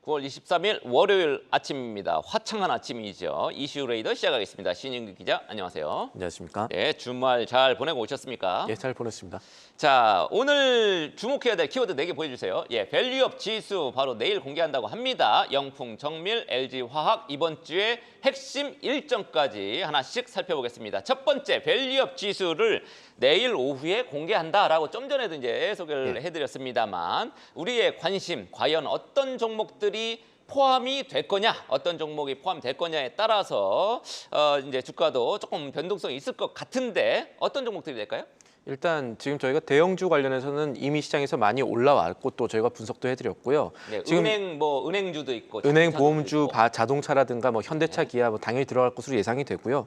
9월 23일 월요일 아침입니다. 화창한 아침이죠. 이슈 레이더 시작하겠습니다. 신인규 기자, 안녕하세요. 안녕하십니까? 네, 주말 잘 보내고 오셨습니까? 예, 잘 보냈습니다. 자, 오늘 주목해야 될 키워드 4개 보여주세요. 예, 밸류업 지수 바로 내일 공개한다고 합니다. 영풍, 정밀, LG화학 이번 주에 핵심 일정까지 하나씩 살펴보겠습니다. 첫 번째, 밸류업 지수를 내일 오후에 공개한다라고 좀 전에도 이제 소개를 해드렸습니다만 우리의 관심, 과연 어떤 종목들이 포함이 될 거냐, 어떤 종목이 포함될 거냐에 따라서 이제 주가도 조금 변동성이 있을 것 같은데 어떤 종목들이 될까요? 일단 지금 저희가 대형주 관련해서는 이미 시장에서 많이 올라왔고 또 저희가 분석도 해드렸고요. 네, 지금 은행주도 있고, 은행, 자동차도 보험주, 있고. 자동차라든가 뭐 현대차, 기아 뭐 당연히 들어갈 것으로 예상이 되고요.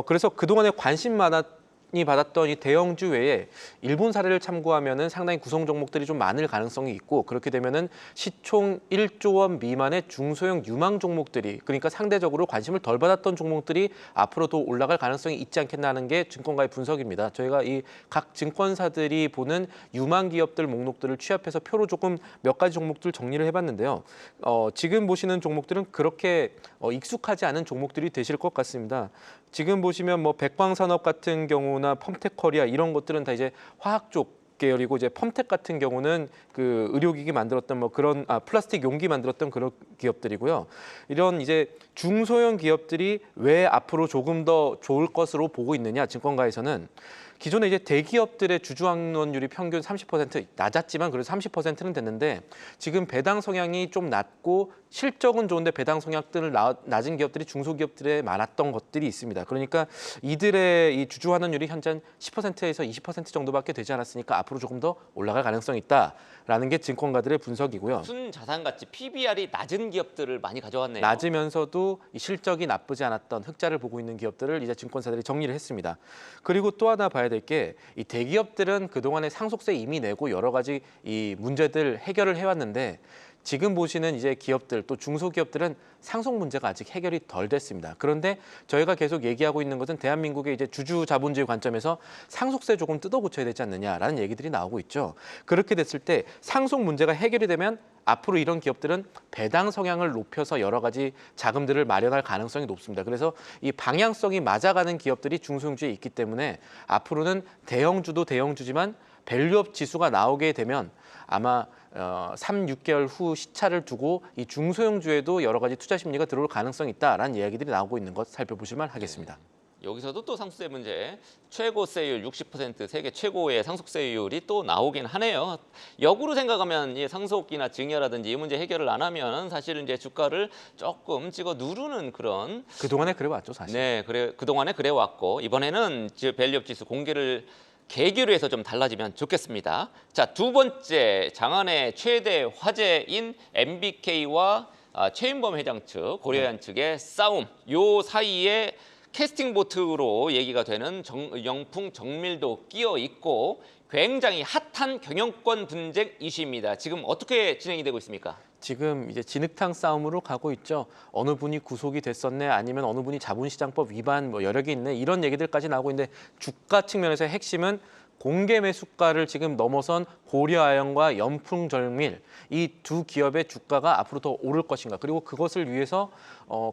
그래서 그동안에 관심 많이 받았던 이 대형주 외에 일본 사례를 참고하면은 상당히 구성 종목들이 좀 많을 가능성이 있고 그렇게 되면은 시총 1조 원 미만의 중소형 유망 종목들이 그러니까 상대적으로 관심을 덜 받았던 종목들이 앞으로도 올라갈 가능성이 있지 않겠나 하는 게 증권가의 분석입니다. 저희가 이 각 증권사들이 보는 유망 기업들 목록들을 취합해서 표로 조금 몇 가지 종목들 정리를 해봤는데요. 지금 보시는 종목들은 그렇게 익숙하지 않은 종목들이 되실 것 같습니다. 지금 보시면 뭐 백광산업 같은 경우나 펌텍커리아 이런 것들은 다 이제 화학 쪽 계열이고 이제 펌텍 같은 경우는 그 의료기기 만들었던 뭐 그런 플라스틱 용기 만들었던 그런 기업들이고요. 이런 이제 중소형 기업들이 왜 앞으로 조금 더 좋을 것으로 보고 있느냐 증권가에서는 기존에 이제 대기업들의 주주 환원율이 평균 30% 낮았지만 그래도 30%는 됐는데 지금 배당 성향이 좀 낮고 실적은 좋은데 배당 성향들을 낮은 기업들이 중소기업들에 많았던 것들이 있습니다. 그러니까 이들의 이 주주 환원율이 현재 한 10%에서 20% 정도밖에 되지 않았으니까 앞으로 조금 더 올라갈 가능성이 있다라는 게 증권가들의 분석이고요. 순자산 가치 PBR이 낮은 기업들을 많이 가져왔네요. 낮으면서도 이 실적이 나쁘지 않았던 흑자를 보고 있는 기업들을 이제 증권사들이 정리를 했습니다. 그리고 또 하나 봐야 될 게 이 대기업들은 그동안에 상속세 이미 내고 여러 가지 이 문제들 해결을 해왔는데 지금 보시는 이제 기업들 또 중소기업들은 상속 문제가 아직 해결이 덜 됐습니다. 그런데 저희가 계속 얘기하고 있는 것은 대한민국의 이제 주주 자본주의 관점에서 상속세 조금 뜯어 고쳐야 되지 않느냐라는 얘기들이 나오고 있죠. 그렇게 됐을 때 상속 문제가 해결이 되면 앞으로 이런 기업들은 배당 성향을 높여서 여러 가지 자금들을 마련할 가능성이 높습니다. 그래서 이 방향성이 맞아가는 기업들이 중소형주에 있기 때문에 앞으로는 대형주도 대형주지만 밸류업 지수가 나오게 되면 아마 3, 6개월 후 시차를 두고 이 중소형주에도 여러 가지 투자 심리가 들어올 가능성이 있다라는 이야기들이 나오고 있는 것 살펴보실 만 하겠습니다. 여기서도 또 상속세 문제, 최고세율 60% 세계 최고의 상속세율이 또 나오긴 하네요. 역으로 생각하면 이 상속이나 증여라든지 이 문제 해결을 안 하면 사실은 이제 주가를 조금 찍어 누르는 그런 그동안에 그래왔죠 사실. 네, 그동안에 그래 왔고 이번에는 밸류업 지수 공개를 계기로 해서 좀 달라지면 좋겠습니다. 자, 두 번째 장안의 최대 화제인 MBK와 최인범 회장 측, 고려현 측의 싸움. 요 사이에 캐스팅 보트로 얘기가 되는 영풍 정밀도 끼어 있고 굉장히 핫한 경영권 분쟁 이슈입니다. 지금 어떻게 진행이 되고 있습니까? 지금 이제 진흙탕 싸움으로 가고 있죠. 어느 분이 구속이 됐었네, 아니면 어느 분이 자본시장법 위반 뭐 여러 개 있네 이런 얘기들까지 나오고 있는데 주가 측면에서의 핵심은 공개 매수가를 지금 넘어선 고려아연과 영풍정밀 이 두 기업의 주가가 앞으로 더 오를 것인가 그리고 그것을 위해서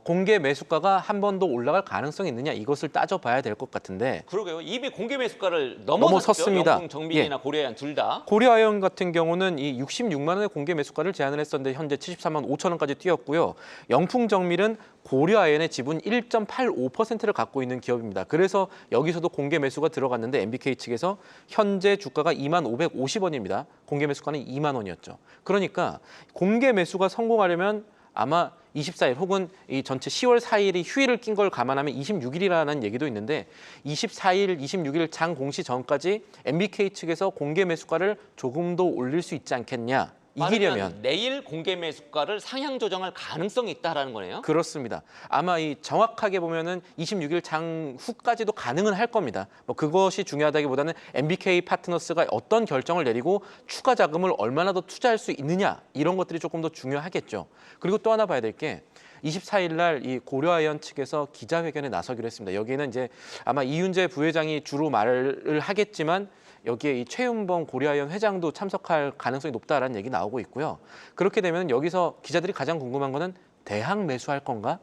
공개 매수가가 한 번 더 올라갈 가능성이 있느냐 이것을 따져봐야 될 것 같은데 그러게요. 이미 공개 매수가를 넘어섰습니다. 영풍정밀이나 고려아연 둘 다. 고려아연 같은 경우는 이 66만 원의 공개 매수가를 제안을 했었는데 현재 73만 5천 원까지 뛰었고요. 영풍정밀은 고려아연의 지분 1.85%를 갖고 있는 기업입니다. 그래서 여기서도 공개 매수가 들어갔는데 MBK 측에서 현재 주가가 2만 550원입니다. 공개 매수가는 2만 원이었죠. 그러니까 공개 매수가 성공하려면 아마 24일 혹은 이 전체 10월 4일이 휴일을 낀 걸 감안하면 26일이라는 얘기도 있는데 24일, 26일 장 공시 전까지 MBK 측에서 공개 매수가를 조금 더 올릴 수 있지 않겠냐. 이기려면 내일 공개 매수가를 상향 조정할 가능성이 있다라는 거네요. 그렇습니다. 아마 이 정확하게 보면은 26일 장 후까지도 가능은 할 겁니다. 뭐 그것이 중요하다기보다는 MBK 파트너스가 어떤 결정을 내리고 추가 자금을 얼마나 더 투자할 수 있느냐 이런 것들이 조금 더 중요하겠죠. 그리고 또 하나 봐야 될 게 24일 날 이 고려아연 측에서 기자회견에 나서기로 했습니다. 여기에는 이제 아마 이윤재 부회장이 주로 말을 하겠지만 여기에 이 최윤범 고려아연 회장도 참석할 가능성이 높다라는 얘기 나오고 있고요. 그렇게 되면 여기서 기자들이 가장 궁금한 거는 대항 매수할 건가?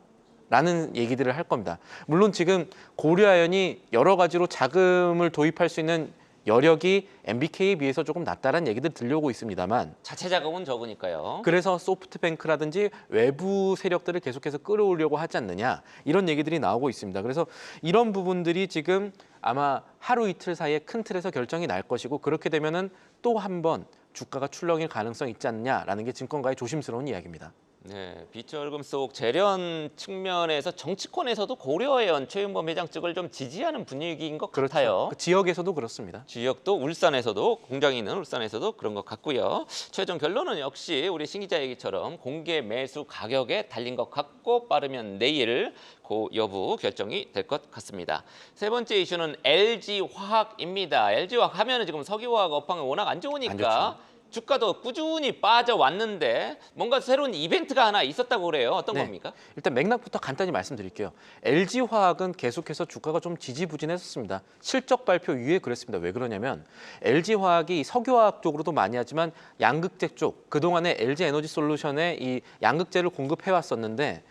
라는 얘기들을 할 겁니다. 물론 지금 고려아연이 여러 가지로 자금을 도입할 수 있는 여력이 MBK에 비해서 조금 낮다라는 얘기들 들려오고 있습니다만 자체 자금은 적으니까요. 그래서 소프트뱅크라든지 외부 세력들을 계속해서 끌어오려고 하지 않느냐 이런 얘기들이 나오고 있습니다. 그래서 이런 부분들이 지금 아마 하루 이틀 사이에 큰 틀에서 결정이 날 것이고 그렇게 되면은 또 한 번 주가가 출렁일 가능성이 있지 않느냐라는 게 증권가의 조심스러운 이야기입니다. 네, 비철금 속 재련 측면에서 정치권에서도 고려아연 최윤범 회장 측을 좀 지지하는 분위기인 것 같아요. 그 지역에서도 그렇습니다. 지역도 울산에서도 공장이 있는 울산에서도 그런 것 같고요. 최종 결론은 역시 우리 신 기자 얘기처럼 공개 매수 가격에 달린 것 같고 빠르면 내일 그 여부 결정이 될 것 같습니다. 세 번째 이슈는 LG화학입니다. LG화학 하면은 지금 석유화학 업황이 워낙 안 좋으니까 주가도 꾸준히 빠져왔는데 뭔가 새로운 이벤트가 하나 있었다고 그래요. 어떤 겁니까? 일단 맥락부터 간단히 말씀드릴게요. LG화학은 계속해서 주가가 좀 지지부진했었습니다. 실적 발표 이후에 그랬습니다. 왜 그러냐면 LG화학이 석유화학 쪽으로도 많이 하지만 양극재 쪽, 그동안에 LG에너지솔루션에 이 양극재를 공급해왔었는데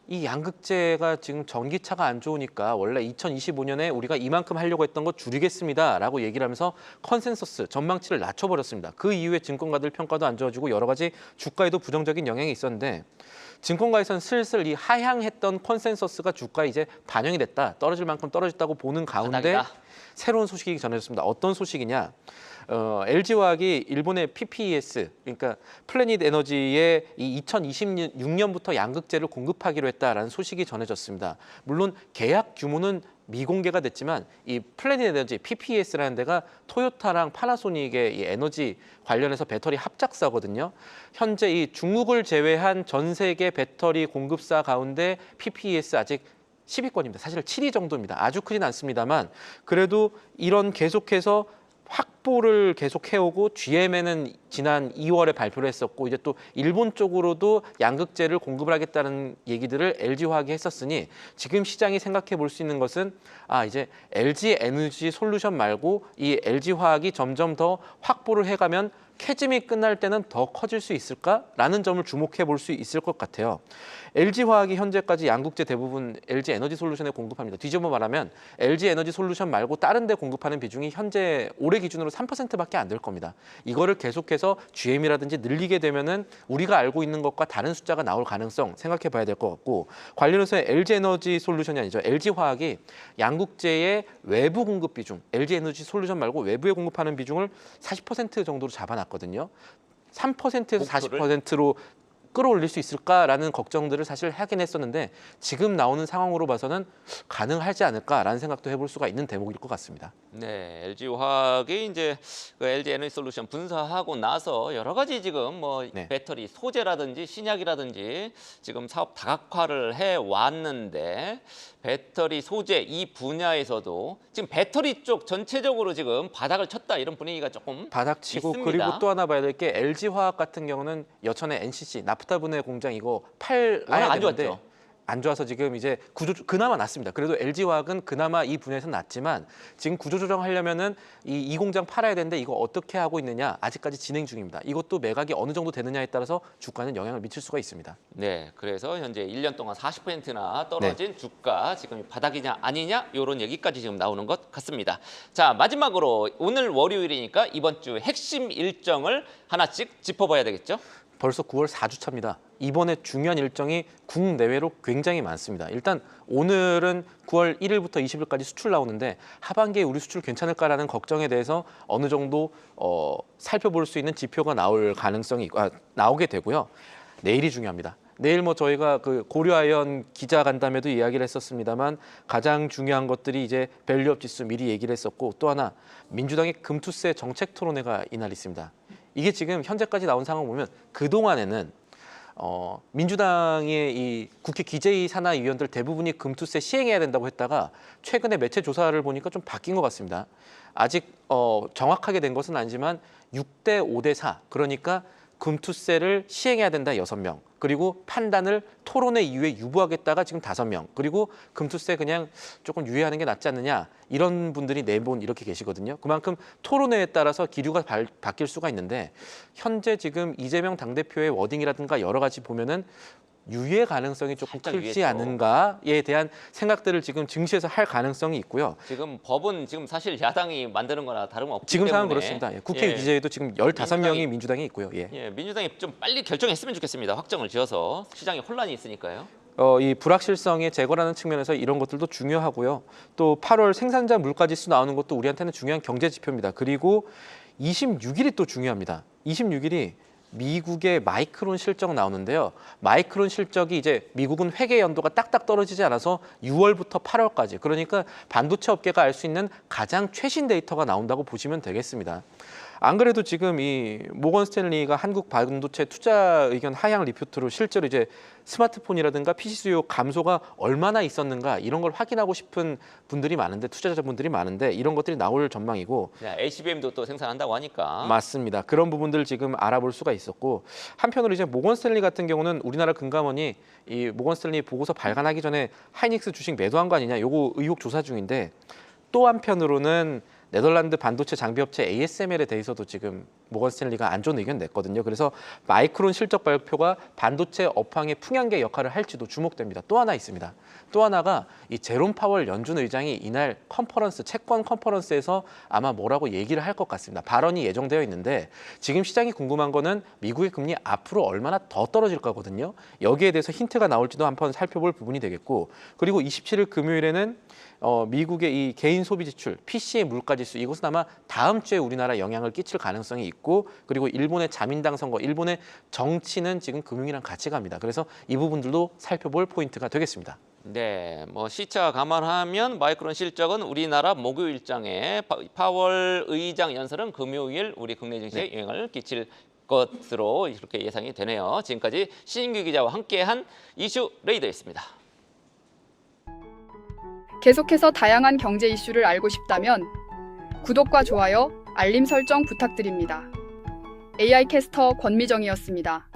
이 양극재가 지금 전기차가 안 좋으니까 원래 2025년에 우리가 이만큼 하려고 했던 거 줄이겠습니다라고 얘기를 하면서 컨센서스 전망치를 낮춰버렸습니다. 그 이후에 증권가들 평가도 안 좋아지고 여러 가지 주가에도 부정적인 영향이 있었는데 증권가에서는 슬슬 이 하향했던 컨센서스가 주가에 이제 반영이 됐다. 떨어질 만큼 떨어졌다고 보는 가운데 바닥이다. 새로운 소식이 전해졌습니다. 어떤 소식이냐? LG화학이 일본의 PPES, 그러니까 플래닛 에너지에 이 2026년부터 양극재를 공급하기로 했다라는 소식이 전해졌습니다. 물론 계약 규모는 미공개가 됐지만 이 플래닛 에너지 PPES라는 데가 토요타랑 파나소닉의 이 에너지 관련해서 배터리 합작사거든요. 현재 이 중국을 제외한 전 세계 배터리 공급사 가운데 PPES 아직 10위권입니다. 사실 7위 정도입니다. 아주 크진 않습니다만 그래도 이런 계속해서 확보를 계속 해오고 GM에는 지난 2월에 발표를 했었고 이제 또 일본 쪽으로도 양극재를 공급을 하겠다는 얘기들을 LG화학이 했었으니 지금 시장이 생각해 볼 수 있는 것은 이제 LG에너지솔루션 말고 이 LG화학이 점점 더 확보를 해가면 캐즘이 끝날 때는 더 커질 수 있을까라는 점을 주목해 볼 수 있을 것 같아요. LG화학이 현재까지 양극재 대부분 LG에너지솔루션에 공급합니다. 뒤집어 말하면 LG에너지솔루션 말고 다른 데 공급하는 비중이 현재 올해 기준으로 3%밖에 안 될 겁니다. 이거를 계속해서 GM이라든지 늘리게 되면은 우리가 알고 있는 것과 다른 숫자가 나올 가능성 생각해 봐야 될 것 같고 관련해서 LG에너지솔루션이 아니죠. LG화학이 양극재의 외부 공급 비중, LG에너지솔루션 말고 외부에 공급하는 비중을 40% 정도로 잡아놨거든요. 3%에서 40%로 끌어올릴 수 있을까라는 걱정들을 사실 하긴 했었는데 지금 나오는 상황으로 봐서는 가능하지 않을까라는 생각도 해볼 수가 있는 대목일 것 같습니다. 네, LG화학이 이제 그 LG에너지솔루션 분사하고 나서 여러 가지 지금 뭐 배터리 소재라든지 신약이라든지 지금 사업 다각화를 해 왔는데 배터리 소재 이 분야에서도 지금 배터리 쪽 전체적으로 지금 바닥을 쳤다 이런 분위기가 조금 바닥치고 있습니다. 그리고 또 하나 봐야 될 게 LG화학 같은 경우는 여천의 NCC 나프타분해 공장 이거 팔아야 안 되는데 좋았죠. 안 좋아서 지금 이제 그나마 낫습니다. 그래도 LG화학은 그나마 이 분야에서 낫지만 지금 구조조정하려면은 이 공장 팔아야 되는데 이거 어떻게 하고 있느냐 아직까지 진행 중입니다. 이것도 매각이 어느 정도 되느냐에 따라서 주가는 영향을 미칠 수가 있습니다. 네, 그래서 현재 1년 동안 40%나 떨어진 주가 지금 바닥이냐 아니냐 이런 얘기까지 지금 나오는 것 같습니다. 자, 마지막으로 오늘 월요일이니까 이번 주 핵심 일정을 하나씩 짚어봐야 되겠죠? 벌써 9월 4주차입니다. 이번에 중요한 일정이 국내외로 굉장히 많습니다. 일단 오늘은 9월 1일부터 20일까지 수출 나오는데 하반기에 우리 수출 괜찮을까라는 걱정에 대해서 어느 정도 살펴볼 수 있는 지표가 나올 가능성이 나오게 되고요. 내일이 중요합니다. 내일 뭐 저희가 그 고려아연 기자 간담회도 이야기를 했었습니다만 가장 중요한 것들이 이제 밸류업 지수 미리 얘기를 했었고 또 하나 민주당의 금투세 정책 토론회가 이날 있습니다. 이게 지금 현재까지 나온 상황을 보면 그동안에는 민주당의 이 국회 기재위 산하위원들 대부분이 금투세 시행해야 된다고 했다가 최근에 매체 조사를 보니까 좀 바뀐 것 같습니다. 아직 정확하게 된 것은 아니지만 6대 5대 4 그러니까 금투세를 시행해야 된다 6명, 그리고 판단을 토론회 이후에 유보하겠다가 지금 5명, 그리고 금투세 그냥 조금 유예하는 게 낫지 않느냐, 이런 분들이 4분 이렇게 계시거든요. 그만큼 토론회에 따라서 기류가 바뀔 수가 있는데, 현재 지금 이재명 당대표의 워딩이라든가 여러 가지 보면은 유예 가능성이 조금 살짝 크지 유예죠. 않은가에 대한 생각들을 지금 증시에서 할 가능성이 있고요. 지금 법은 지금 사실 야당이 만드는 거나 다름없기 지금 때문에 상황 그렇습니다. 예, 국회 예. 기재에도 지금 15명이 민주당이 있고요. 예. 예, 민주당이 좀 빨리 결정했으면 좋겠습니다. 확정을 지어서 시장에 혼란이 있으니까요. 이 불확실성의 제거라는 측면에서 이런 것들도 중요하고요. 또 8월 생산자 물가지수 나오는 것도 우리한테는 중요한 경제 지표입니다. 그리고 26일이 또 중요합니다. 26일이 미국의 마이크론 실적 나오는데요. 마이크론 실적이 이제 미국은 회계 연도가 딱딱 떨어지지 않아서 6월부터 8월까지, 그러니까 반도체 업계가 알 수 있는 가장 최신 데이터가 나온다고 보시면 되겠습니다. 안 그래도 지금 이 모건 스탠리가 한국 반도체 투자 의견 하향 리포트로 실제로 이제 스마트폰이라든가 PC 수요 감소가 얼마나 있었는가 이런 걸 확인하고 싶은 분들이 많은데, 투자자분들이 많은데 이런 것들이 나올 전망이고. HBM도 또 생산한다고 하니까. 맞습니다. 그런 부분들 지금 알아볼 수가 있었고, 한편으로 이제 모건 스탠리 같은 경우는 우리나라 금감원이 이 모건 스탠리 보고서 발간하기 전에 하이닉스 주식 매도한 거 아니냐, 요거 의혹 조사 중인데, 또 한편으로는 네덜란드 반도체 장비업체 ASML에 대해서도 지금 모건 스탠리가 안 좋은 의견 냈거든요. 그래서 마이크론 실적 발표가 반도체 업황의 풍향계 역할을 할지도 주목됩니다. 또 하나 있습니다. 또 하나가 이 제롬 파월 연준 의장이 이날 컨퍼런스, 채권 컨퍼런스에서 아마 뭐라고 얘기를 할 것 같습니다. 발언이 예정되어 있는데, 지금 시장이 궁금한 거는 미국의 금리 앞으로 얼마나 더 떨어질 거거든요. 여기에 대해서 힌트가 나올지도 한번 살펴볼 부분이 되겠고, 그리고 27일 금요일에는 미국의 이 개인 소비 지출, PC의 물가지수, 이것은 아마 다음 주에 우리나라 영향을 끼칠 가능성이 있고, 그리고 일본의 자민당 선거, 일본의 정치는 지금 금융이랑 같이 갑니다. 그래서 이 부분들도 살펴볼 포인트가 되겠습니다. 네, 뭐 시차 감안하면 마이크론 실적은 우리나라 목요일장에 파월 의장 연설은 금요일 우리 국내 증시에 영향을 끼칠 것으로 이렇게 예상이 되네요. 지금까지 신인규 기자와 함께한 이슈 레이더였습니다. 계속해서 다양한 경제 이슈를 알고 싶다면 구독과 좋아요, 알림 설정 부탁드립니다. AI 캐스터 권미정이었습니다.